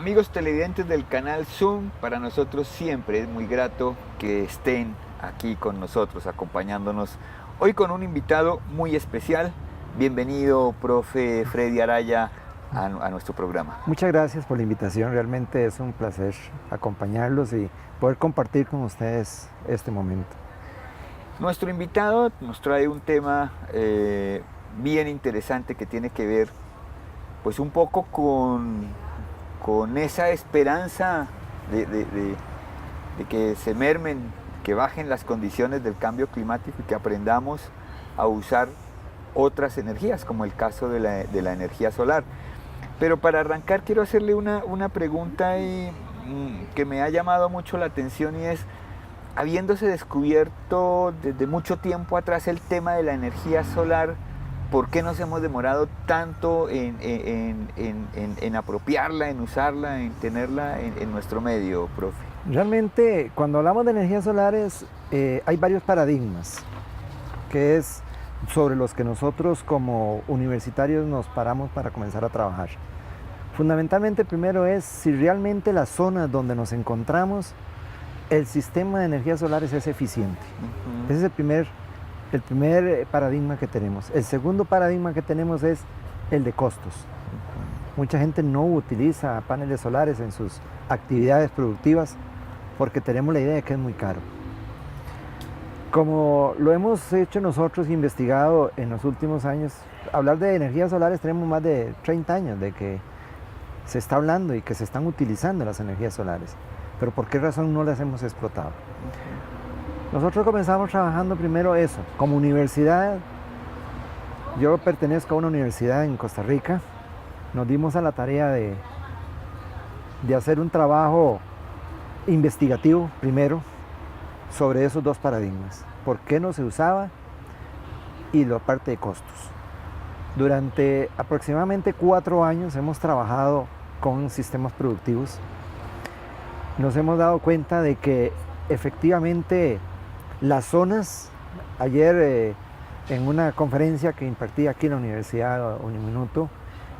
Amigos televidentes del canal Zoom, para nosotros siempre es muy grato que estén aquí con nosotros, acompañándonos hoy con un invitado muy especial. Bienvenido, profe Freddy Araya, a nuestro programa. Muchas gracias por la invitación, realmente es un placer acompañarlos y poder compartir con ustedes este momento. Nuestro invitado nos trae un tema bien interesante que tiene que ver pues un poco con esa esperanza de que se mermen, que bajen las condiciones del cambio climático y que aprendamos a usar otras energías, como el caso de la energía solar. Pero para arrancar quiero hacerle una pregunta que me ha llamado mucho la atención, y es, habiéndose descubierto desde mucho tiempo atrás el tema de la energía solar, ¿por qué nos hemos demorado tanto en apropiarla, en usarla, en tenerla en nuestro medio, profe? Realmente, cuando hablamos de energías solares, hay varios paradigmas, que es sobre los que nosotros como universitarios nos paramos para comenzar a trabajar. Fundamentalmente, primero es si realmente las zonas donde nos encontramos, el sistema de energías solares es eficiente. Ese es el primer paradigma que tenemos. El segundo paradigma que tenemos es el de costos. Mucha gente no utiliza paneles solares en sus actividades productivas porque tenemos la idea de que es muy caro. Como lo hemos hecho nosotros, investigado en los últimos años, hablar de energías solares, tenemos más de 30 años de que se está hablando y que se están utilizando las energías solares. Pero ¿por qué razón no las hemos explotado? Nosotros comenzamos trabajando primero eso, como universidad. Yo pertenezco a una universidad en Costa Rica. Nos dimos a la tarea de hacer un trabajo investigativo primero sobre esos dos paradigmas. ¿Por qué no se usaba? Y la parte de costos. Durante aproximadamente 4 años hemos trabajado con sistemas productivos. Nos hemos dado cuenta de que efectivamente las zonas, ayer en una conferencia que impartí aquí en la Universidad Uniminuto,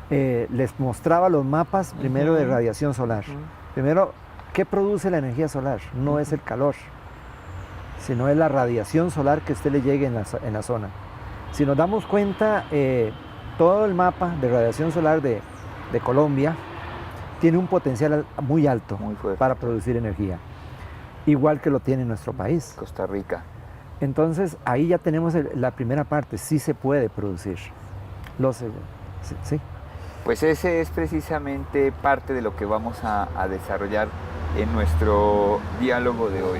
les mostraba los mapas primero de radiación solar. Primero, ¿qué produce la energía solar? No es el calor, sino es la radiación solar que a usted le llegue en la zona. Si nos damos cuenta, todo el mapa de radiación solar de Colombia tiene un potencial muy alto para producir energía, igual que lo tiene nuestro país. Costa Rica. Entonces ahí ya tenemos la primera parte, sí se puede producir. Sí. Pues ese es precisamente parte de lo que vamos a desarrollar en nuestro diálogo de hoy,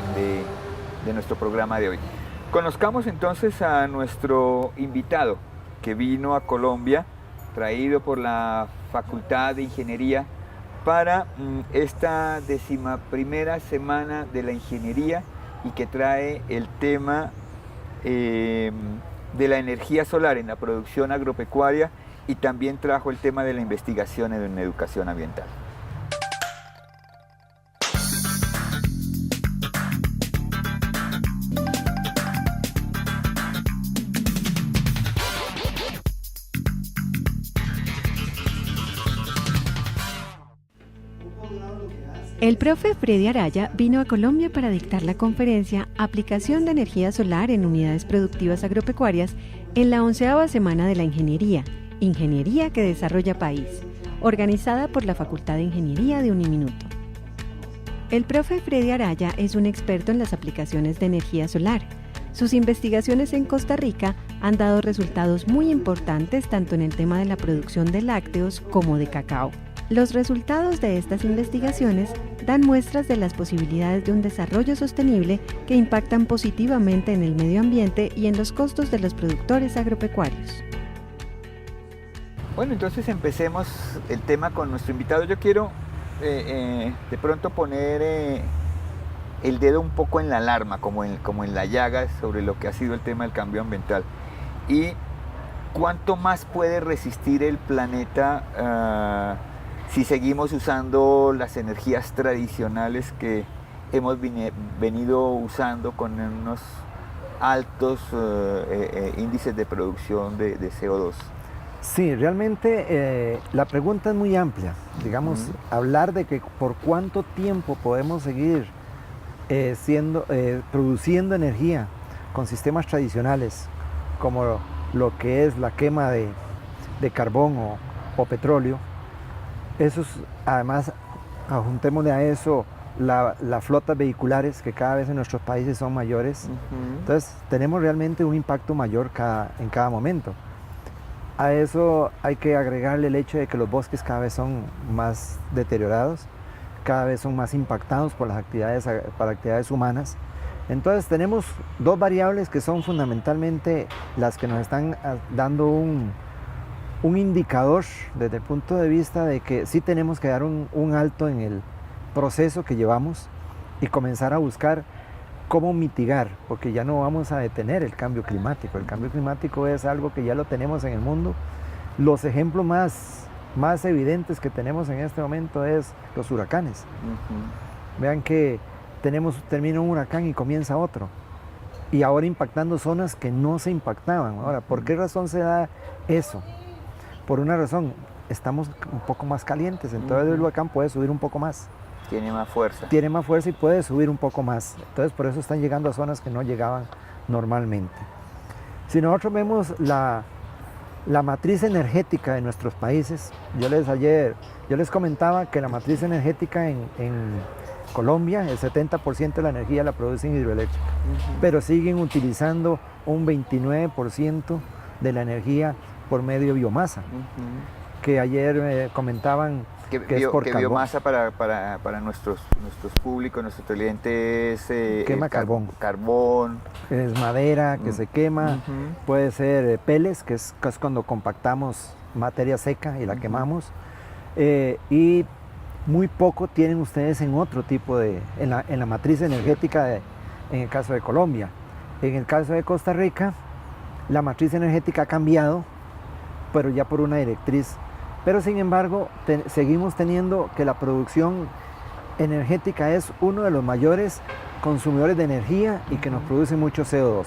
de nuestro programa de hoy. Conozcamos entonces a nuestro invitado, que vino a Colombia, traído por la Facultad de Ingeniería para esta 11ª semana de la ingeniería, y que trae el tema de la energía solar en la producción agropecuaria, y también trajo el tema de la investigación en educación ambiental. El profe Freddy Araya vino a Colombia para dictar la conferencia Aplicación de energía solar en unidades productivas agropecuarias en la 11ª semana de la ingeniería, Ingeniería que desarrolla país, organizada por la Facultad de Ingeniería de Uniminuto. El profe Freddy Araya es un experto en las aplicaciones de energía solar. Sus investigaciones en Costa Rica han dado resultados muy importantes tanto en el tema de la producción de lácteos como de cacao. Los resultados de estas investigaciones dan muestras de las posibilidades de un desarrollo sostenible que impactan positivamente en el medio ambiente y en los costos de los productores agropecuarios. Bueno, entonces empecemos el tema con nuestro invitado. Yo quiero de pronto poner el dedo un poco en la alarma, como en la llaga, sobre lo que ha sido el tema del cambio ambiental. Y cuánto más puede resistir el planeta si seguimos usando las energías tradicionales que hemos venido usando con unos altos índices de producción de CO2. Sí, realmente la pregunta es muy amplia. Digamos, hablar de que por cuánto tiempo podemos seguir produciendo energía con sistemas tradicionales, como lo que es la quema de carbón o petróleo. Eso es, además, adjuntémosle a eso las flotas vehiculares, que cada vez en nuestros países son mayores. Entonces, tenemos realmente un impacto mayor en cada momento. A eso hay que agregarle el hecho de que los bosques cada vez son más deteriorados, cada vez son más impactados por las actividades humanas. Entonces tenemos dos variables que son fundamentalmente las que nos están dando un indicador desde el punto de vista de que sí tenemos que dar un alto en el proceso que llevamos y comenzar a buscar cómo mitigar, porque ya no vamos a detener el cambio climático. El cambio climático es algo que ya lo tenemos en el mundo. Los ejemplos más evidentes que tenemos en este momento es los huracanes. Vean que termina un huracán y comienza otro. Y ahora impactando zonas que no se impactaban. Ahora, ¿por qué razón se da eso? Por una razón, estamos un poco más calientes, entonces el huracán puede subir un poco más. Tiene más fuerza. Tiene más fuerza y puede subir un poco más. Entonces por eso están llegando a zonas que no llegaban normalmente. Si nosotros vemos la matriz energética de nuestros países, yo les comentaba que la matriz energética en Colombia, el 70% de la energía la producen hidroeléctrica, pero siguen utilizando un 29% de la energía por medio de biomasa, que ayer comentaban que es por carbón. Biomasa para nuestros públicos, nuestros clientes, quema carbón. Carbón. Es madera que se quema, puede ser pellets, que es cuando compactamos materia seca y la quemamos, y muy poco tienen ustedes en otro tipo en la matriz energética en el caso de Colombia. En el caso de Costa Rica, la matriz energética ha cambiado, pero ya por una directriz. Pero sin embargo, seguimos teniendo que la producción energética es uno de los mayores consumidores de energía y que nos produce mucho CO2.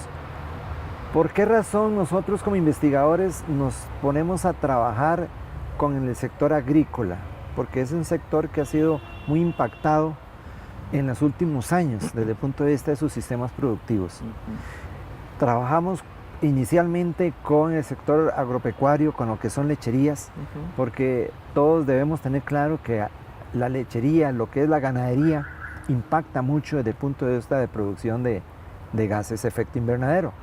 ¿Por qué razón nosotros como investigadores nos ponemos a trabajar con el sector agrícola? Porque es un sector que ha sido muy impactado en los últimos años desde el punto de vista de sus sistemas productivos. Trabajamos inicialmente con el sector agropecuario, con lo que son lecherías, porque todos debemos tener claro que la lechería, lo que es la ganadería, impacta mucho desde el punto de vista de producción de gases efecto invernadero.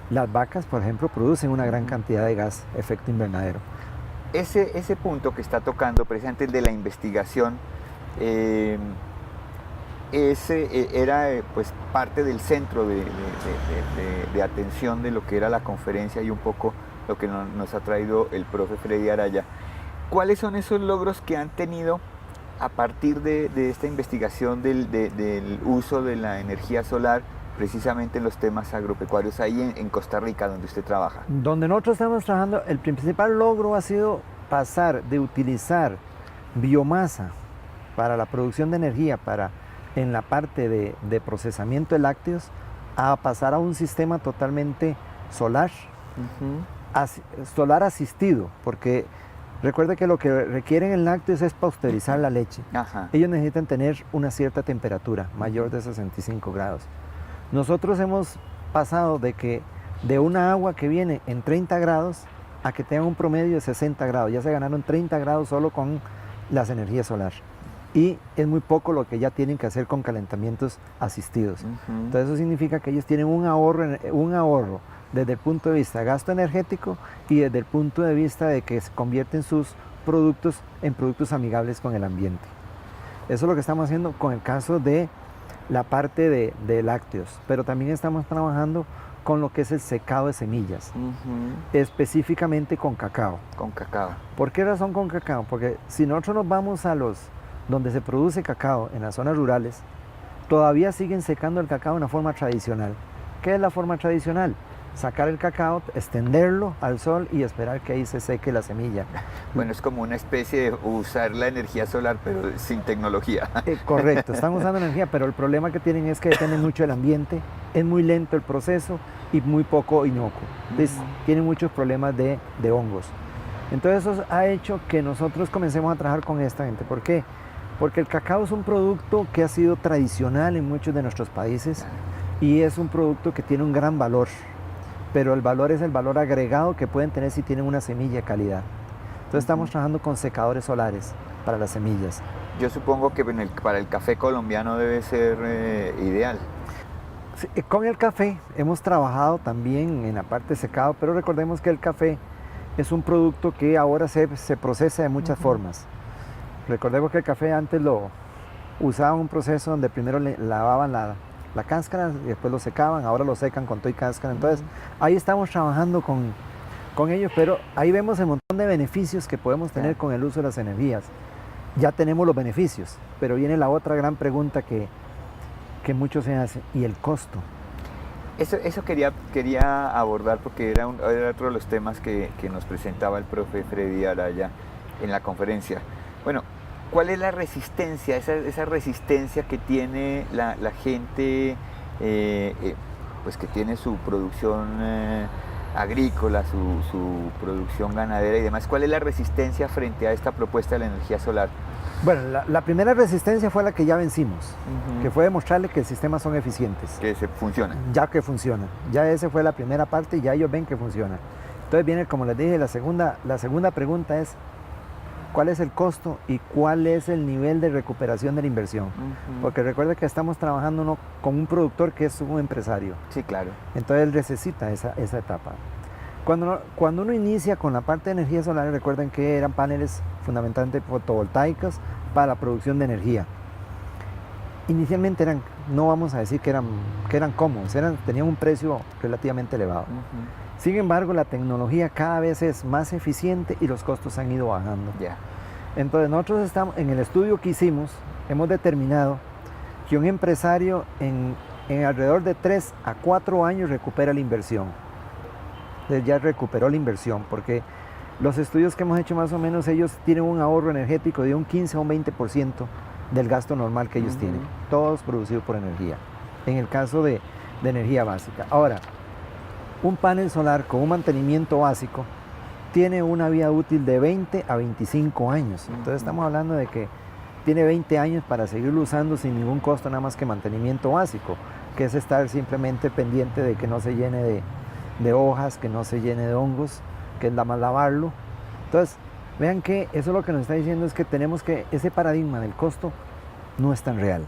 Las vacas, por ejemplo, producen una gran cantidad de gas efecto invernadero. Ese punto que está tocando precisamente el de la investigación, era pues parte del centro de atención de lo que era la conferencia y un poco lo que nos ha traído el profe Freddy Araya. ¿Cuáles son esos logros que han tenido a partir de esta investigación del uso de la energía solar precisamente en los temas agropecuarios ahí en Costa Rica, donde usted trabaja? Donde nosotros estamos trabajando, el principal logro ha sido pasar de utilizar biomasa para la producción de energía en la parte de procesamiento de lácteos a pasar a un sistema totalmente solar, solar asistido, porque recuerda que lo que requieren en lácteos es pasteurizar la leche. Ellos necesitan tener una cierta temperatura, mayor de 65 grados. Nosotros hemos pasado de una agua que viene en 30 grados a que tenga un promedio de 60 grados. Ya se ganaron 30 grados solo con las energías solares. Y es muy poco lo que ya tienen que hacer con calentamientos asistidos. Entonces eso significa que ellos tienen un ahorro desde el punto de vista de gasto energético y desde el punto de vista de que se convierten sus productos en productos amigables con el ambiente. Eso es lo que estamos haciendo con el caso de la parte de lácteos, pero también estamos trabajando con lo que es el secado de semillas, específicamente con cacao. Con cacao. ¿Por qué razón con cacao? Porque si nosotros nos vamos a donde se produce cacao, en las zonas rurales, todavía siguen secando el cacao de una forma tradicional. ¿Qué es la forma tradicional? Sacar el cacao, extenderlo al sol y esperar que ahí se seque la semilla. Bueno, es como una especie de usar la energía solar, pero sin tecnología. Correcto, están usando energía, pero el problema que tienen es que dependen mucho del ambiente, es muy lento el proceso y muy poco inocuo. Entonces, tienen muchos problemas de hongos. Entonces eso ha hecho que nosotros comencemos a trabajar con esta gente. ¿Por qué? Porque el cacao es un producto que ha sido tradicional en muchos de nuestros países y es un producto que tiene un gran valor, pero el valor es el valor agregado que pueden tener si tienen una semilla de calidad. Entonces estamos trabajando con secadores solares para las semillas. Yo supongo que para el café colombiano debe ser ideal. Sí, con el café hemos trabajado también en la parte de secado, pero recordemos que el café es un producto que ahora se procesa de muchas formas. Recordemos que el café antes lo usaban un proceso donde primero le lavaban la cáscara y después lo secaban, ahora lo secan con todo y cáscara. Entonces ahí estamos trabajando con ellos, pero ahí vemos el montón de beneficios que podemos tener con el uso de las energías. Ya tenemos los beneficios, pero viene la otra gran pregunta que muchos se hacen, ¿y el costo? Eso quería abordar porque era otro de los temas que nos presentaba el profe Freddy Araya en la conferencia. Bueno, ¿cuál es la resistencia, esa resistencia que tiene la gente pues que tiene su producción agrícola, su producción ganadera y demás? ¿Cuál es la resistencia frente a esta propuesta de la energía solar? Bueno, la primera resistencia fue la que ya vencimos, que fue demostrarle que el sistema son eficientes. Que se funciona. Ya que funciona. Ya esa fue la primera parte y ya ellos ven que funciona. Entonces viene, como les dije, la segunda pregunta es ¿cuál es el costo y cuál es el nivel de recuperación de la inversión? Porque recuerda que estamos trabajando con un productor que es un empresario. Sí, claro. Entonces él necesita esa etapa. Cuando uno inicia con la parte de energía solar, recuerden que eran paneles fundamentalmente fotovoltaicos para la producción de energía. Inicialmente no vamos a decir que eran cómodos, tenían un precio relativamente elevado. Sin embargo, la tecnología cada vez es más eficiente y los costos han ido bajando. Entonces nosotros estamos, en el estudio que hicimos, hemos determinado que un empresario en alrededor de 3 a 4 años recupera la inversión. Ya recuperó la inversión, porque los estudios que hemos hecho más o menos, ellos tienen un ahorro energético de un 15 a un 20% del gasto normal que ellos tienen, todos producidos por energía, en el caso de energía básica. Ahora, un panel solar con un mantenimiento básico tiene una vida útil de 20 a 25 años, entonces estamos hablando de que tiene 20 años para seguirlo usando sin ningún costo, nada más que mantenimiento básico, que es estar simplemente pendiente de que no se llene de hojas, que no se llene de hongos, que es nada más lavarlo. Entonces, vean que eso lo que nos está diciendo es que tenemos que, ese paradigma del costo no es tan real.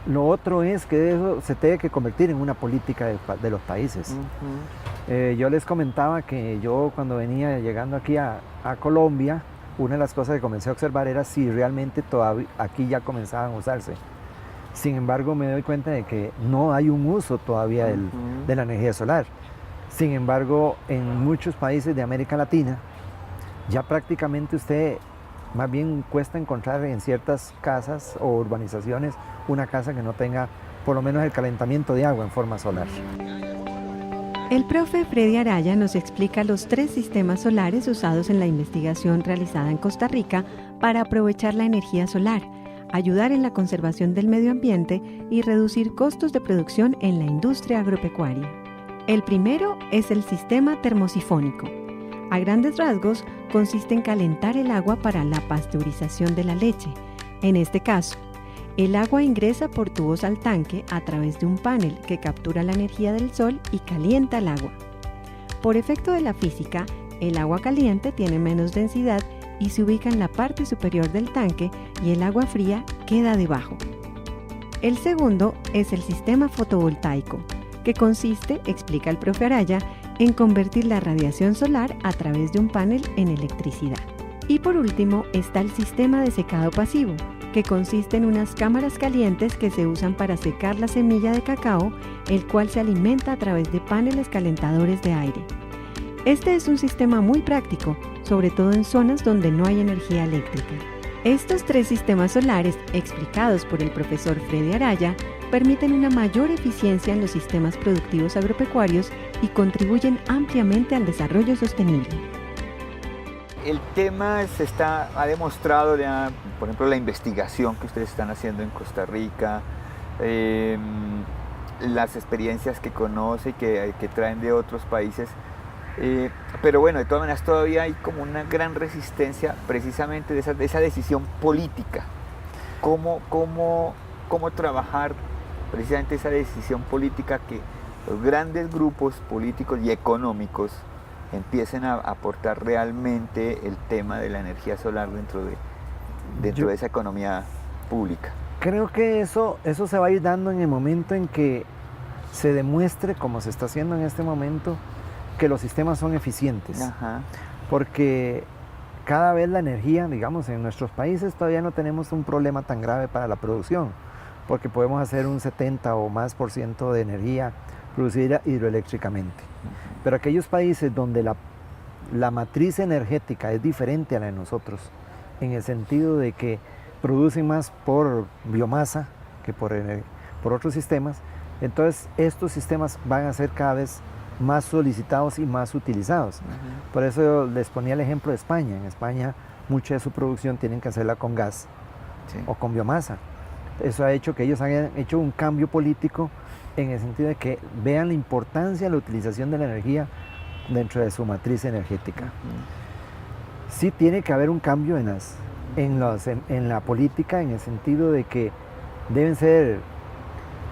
Lo otro es que eso se tiene que convertir en una política de los países. Yo les comentaba que yo cuando venía llegando aquí a Colombia, una de las cosas que comencé a observar era si realmente todavía aquí ya comenzaban a usarse. Sin embargo, me doy cuenta de que no hay un uso todavía de la energía solar. Sin embargo, en muchos países de América Latina, ya prácticamente más bien cuesta encontrar en ciertas casas o urbanizaciones una casa que no tenga por lo menos el calentamiento de agua en forma solar. El profe Freddy Araya nos explica los 3 sistemas solares usados en la investigación realizada en Costa Rica para aprovechar la energía solar, ayudar en la conservación del medio ambiente y reducir costos de producción en la industria agropecuaria. El primero es el sistema termosifónico. A grandes rasgos, consiste en calentar el agua para la pasteurización de la leche. En este caso, el agua ingresa por tubos al tanque a través de un panel que captura la energía del sol y calienta el agua. Por efecto de la física, el agua caliente tiene menos densidad y se ubica en la parte superior del tanque y el agua fría queda debajo. El segundo es el sistema fotovoltaico, que consiste, explica el profe Araya, en convertir la radiación solar a través de un panel en electricidad. Y por último está el sistema de secado pasivo, que consiste en unas cámaras calientes que se usan para secar la semilla de cacao, el cual se alimenta a través de paneles calentadores de aire. Este es un sistema muy práctico, sobre todo en zonas donde no hay energía eléctrica. Estos 3 sistemas solares, explicados por el profesor Freddy Araya, permiten una mayor eficiencia en los sistemas productivos agropecuarios y contribuyen ampliamente al desarrollo sostenible. El tema ha demostrado, por ejemplo, la investigación que ustedes están haciendo en Costa Rica, las experiencias que conoce y que traen de otros países, Pero bueno, de todas maneras todavía hay como una gran resistencia precisamente de esa decisión política. ¿Cómo trabajar precisamente esa decisión política que los grandes grupos políticos y económicos empiecen a aportar realmente el tema de la energía solar dentro de esa economía pública? Creo que eso se va a ir dando en el momento en que se demuestre, como se está haciendo en este momento, que los sistemas son eficientes. Ajá. Porque cada vez la energía, digamos, en nuestros países todavía no tenemos un problema tan grave para la producción, porque podemos hacer un 70 o más % de energía producida hidroeléctricamente. Pero aquellos países donde la matriz energética es diferente a la de nosotros, en el sentido de que producen más por biomasa que por otros sistemas, entonces estos sistemas van a ser cada vez más solicitados y más utilizados. Por eso les ponía el ejemplo de España. En España mucha de su producción tienen que hacerla con gas, sí, o con biomasa. Eso ha hecho que ellos hayan hecho un cambio político en el sentido de que vean la importancia de la utilización de la energía dentro de su matriz energética. Sí tiene que haber un cambio en la política, en el sentido de que deben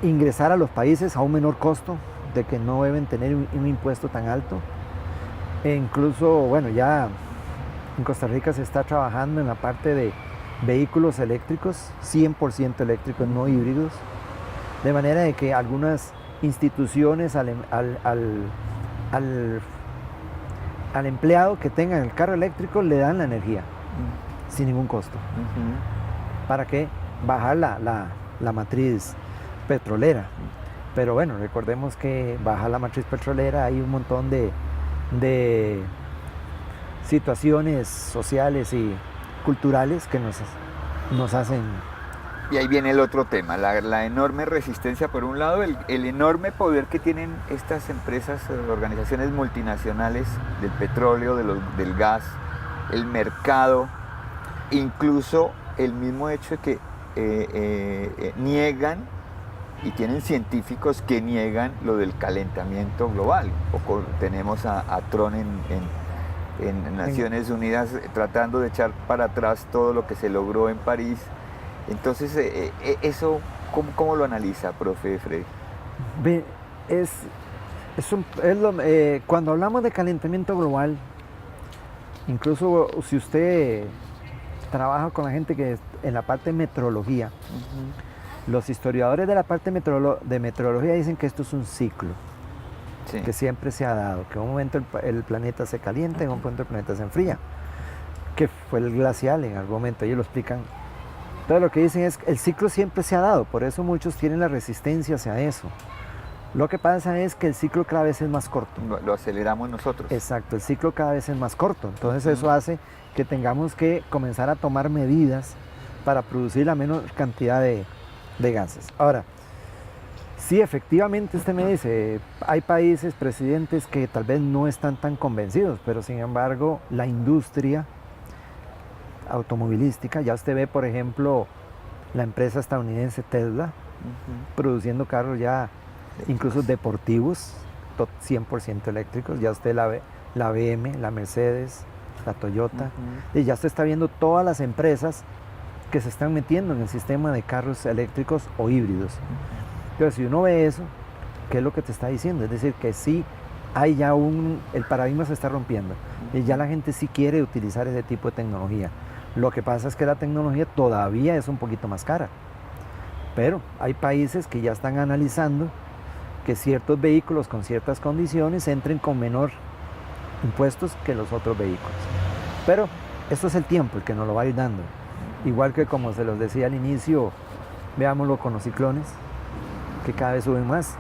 ingresar a los países a un menor costo, de que no deben tener un impuesto tan alto. E incluso, bueno, ya en Costa Rica se está trabajando en la parte de vehículos eléctricos, 100% eléctricos, no híbridos, de manera de que algunas instituciones al empleado que tenga el carro eléctrico le dan la energía sin ningún costo. ¿Para qué? Bajar la matriz petrolera. Pero bueno, recordemos que baja la matriz petrolera hay un montón de situaciones sociales y culturales que nos hacen... Y ahí viene el otro tema, la enorme resistencia por un lado, el enorme poder que tienen estas empresas, organizaciones multinacionales del petróleo, del gas, el mercado, incluso el mismo hecho de que niegan, y tienen científicos que niegan lo del calentamiento global. Tenemos a Trump en Naciones Unidas tratando de echar para atrás todo lo que se logró en París. Entonces, eso, ¿cómo lo analiza, profe Freddy? Cuando hablamos de calentamiento global, incluso si usted trabaja con la gente que en la parte de meteorología, los historiadores de la parte de meteorología dicen que esto es un ciclo, sí, que siempre se ha dado, que en un momento el planeta se calienta, en un momento el planeta se enfría, que fue el glacial en algún momento, ellos lo explican. Todo lo que dicen es que el ciclo siempre se ha dado, por eso muchos tienen la resistencia hacia eso. Lo que pasa es que el ciclo cada vez es más corto. Lo aceleramos nosotros. Exacto, el ciclo cada vez es más corto, entonces eso hace que tengamos que comenzar a tomar medidas para producir la menor cantidad de gases. Ahora, sí, efectivamente usted me dice, hay países, presidentes que tal vez no están tan convencidos, pero sin embargo la industria automovilística, ya usted ve por ejemplo la empresa estadounidense Tesla produciendo carros ya incluso deportivos 100% eléctricos, ya usted la BM, la Mercedes, la Toyota, y ya usted está viendo todas las empresas que se están metiendo en el sistema de carros eléctricos o híbridos. Entonces, si uno ve eso, ¿qué es lo que te está diciendo? Es decir, que sí hay ya el paradigma se está rompiendo y ya la gente sí quiere utilizar ese tipo de tecnología. Lo que pasa es que la tecnología todavía es un poquito más cara, pero hay países que ya están analizando que ciertos vehículos con ciertas condiciones entren con menor impuestos que los otros vehículos. Pero esto es el tiempo el que nos lo va a ir dando. Igual que como se los decía al inicio, veámoslo con los ciclones, que cada vez suben más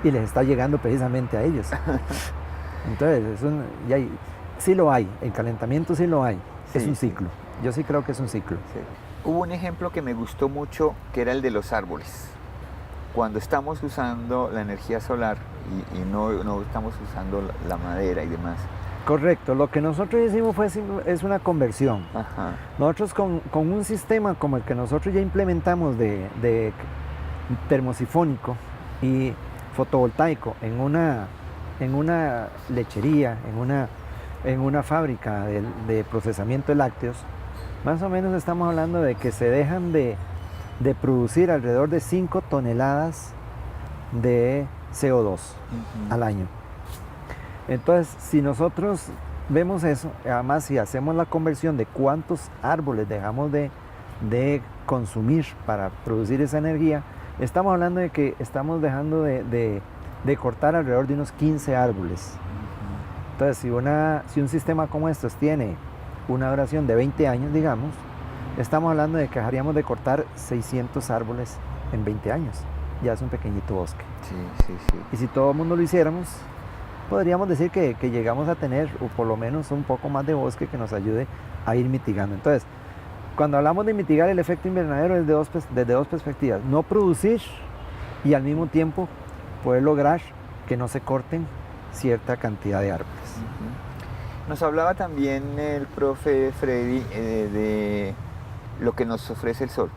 y les está llegando precisamente a ellos. Entonces, sí lo hay, el calentamiento sí lo hay, sí, es un ciclo. Yo sí creo que es un ciclo. Sí. Hubo un ejemplo que me gustó mucho, que era el de los árboles. Cuando estamos usando la energía solar y no estamos usando la madera y demás. Correcto, lo que nosotros hicimos es una conversión. Ajá. Nosotros con un sistema como el que nosotros ya implementamos de termosifónico y fotovoltaico en una en una lechería, en una fábrica de procesamiento de lácteos, más o menos estamos hablando de que se dejan de producir alrededor de 5 toneladas de CO2 al año. Entonces, si nosotros vemos eso, además si hacemos la conversión de cuántos árboles dejamos de consumir para producir esa energía, estamos hablando de que estamos dejando de cortar alrededor de unos 15 árboles. Entonces, si un sistema como estos tiene una duración de 20 años, digamos, estamos hablando de que dejaríamos de cortar 600 árboles en 20 años. Ya es un pequeñito bosque. Sí. Y si todo el mundo lo hiciéramos, podríamos decir que llegamos a tener, o por lo menos un poco más de bosque que nos ayude a ir mitigando. Entonces, cuando hablamos de mitigar el efecto invernadero es desde dos perspectivas. No producir y al mismo tiempo poder lograr que no se corten cierta cantidad de árboles. Nos hablaba también el profe Freddy de lo que nos ofrece el sol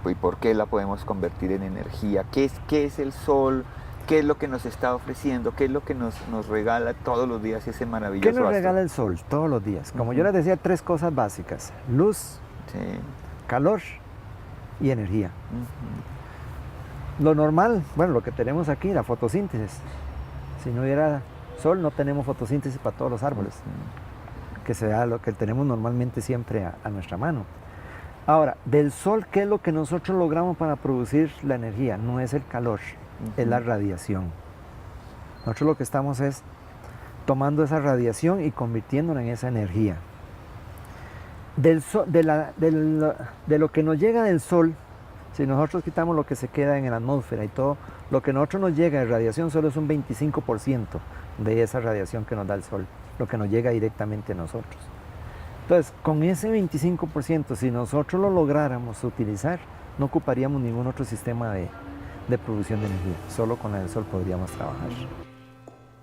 y por qué la podemos convertir en energía. ¿Qué es el sol? ¿Qué es lo que nos está ofreciendo? ¿Qué es lo que nos regala todos los días ese maravilloso ¿Qué nos astro? regala el sol todos los días? Como yo les decía, 3 cosas básicas: luz, calor y energía. Lo normal, bueno, lo que tenemos aquí, la fotosíntesis. Si no hubiera sol, no tenemos fotosíntesis para todos los árboles, que sea lo que tenemos normalmente siempre a nuestra mano. Ahora, del sol, ¿qué es lo que nosotros logramos para producir la energía? No es el calor, es la radiación. Nosotros lo que estamos es tomando esa radiación y convirtiéndola en esa energía. De lo que nos llega del sol, si nosotros quitamos lo que se queda en la atmósfera y todo, lo que a nosotros nos llega de radiación solo es un 25% de esa radiación que nos da el sol, lo que nos llega directamente a nosotros. Entonces, con ese 25%, si nosotros lo lográramos utilizar, no ocuparíamos ningún otro sistema de producción de energía, solo con el sol podríamos trabajar.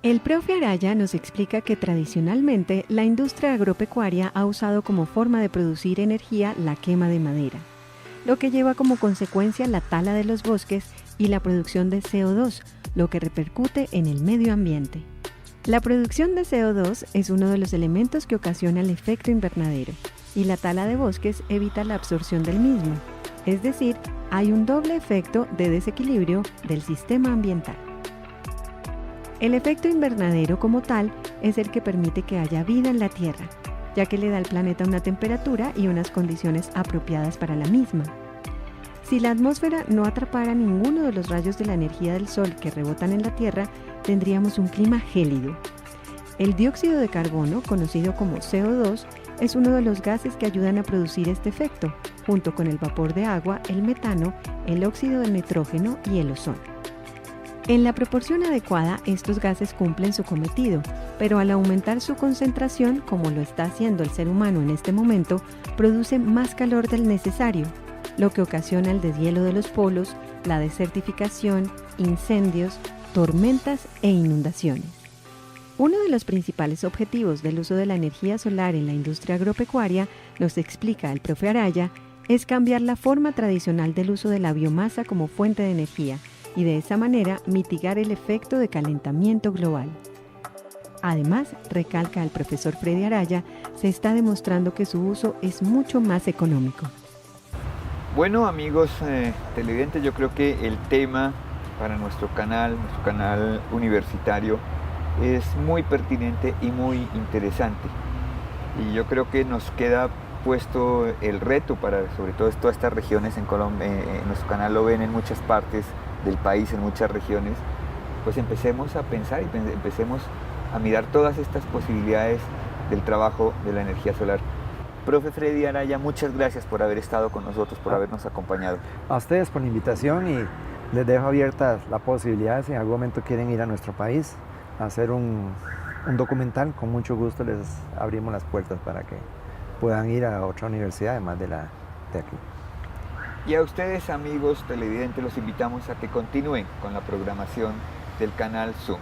El profe Araya nos explica que tradicionalmente la industria agropecuaria ha usado como forma de producir energía la quema de madera, lo que lleva como consecuencia la tala de los bosques y la producción de CO2, lo que repercute en el medio ambiente. La producción de CO2 es uno de los elementos que ocasiona el efecto invernadero, y la tala de bosques evita la absorción del mismo. Es decir, hay un doble efecto de desequilibrio del sistema ambiental. El efecto invernadero como tal es el que permite que haya vida en la Tierra, ya que le da al planeta una temperatura y unas condiciones apropiadas para la misma. Si la atmósfera no atrapara ninguno de los rayos de la energía del Sol que rebotan en la Tierra, tendríamos un clima gélido. El dióxido de carbono, conocido como CO2, es uno de los gases que ayudan a producir este efecto, junto con el vapor de agua, el metano, el óxido de nitrógeno y el ozono. En la proporción adecuada, estos gases cumplen su cometido, pero al aumentar su concentración, como lo está haciendo el ser humano en este momento, produce más calor del necesario, lo que ocasiona el deshielo de los polos, la desertificación, incendios, tormentas e inundaciones. Uno de los principales objetivos del uso de la energía solar en la industria agropecuaria, nos explica el profe Araya, es cambiar la forma tradicional del uso de la biomasa como fuente de energía y de esa manera mitigar el efecto de calentamiento global. Además, recalca el profesor Freddy Araya, se está demostrando que su uso es mucho más económico. Bueno, amigos televidentes, yo creo que el tema para nuestro canal universitario, es muy pertinente y muy interesante. Y yo creo que nos queda puesto el reto para, sobre todo todas estas regiones en Colombia, en nuestro canal lo ven en muchas partes del país, en muchas regiones, pues empecemos a pensar y empecemos a mirar todas estas posibilidades del trabajo de la energía solar. Profe Freddy Araya, muchas gracias por haber estado con nosotros, por habernos acompañado. A ustedes por la invitación y les dejo abierta la posibilidad, si en algún momento quieren ir a nuestro país a hacer un documental, con mucho gusto les abrimos las puertas para que puedan ir a otra universidad además de aquí. Y a ustedes, amigos televidentes, los invitamos a que continúen con la programación del canal Zoom.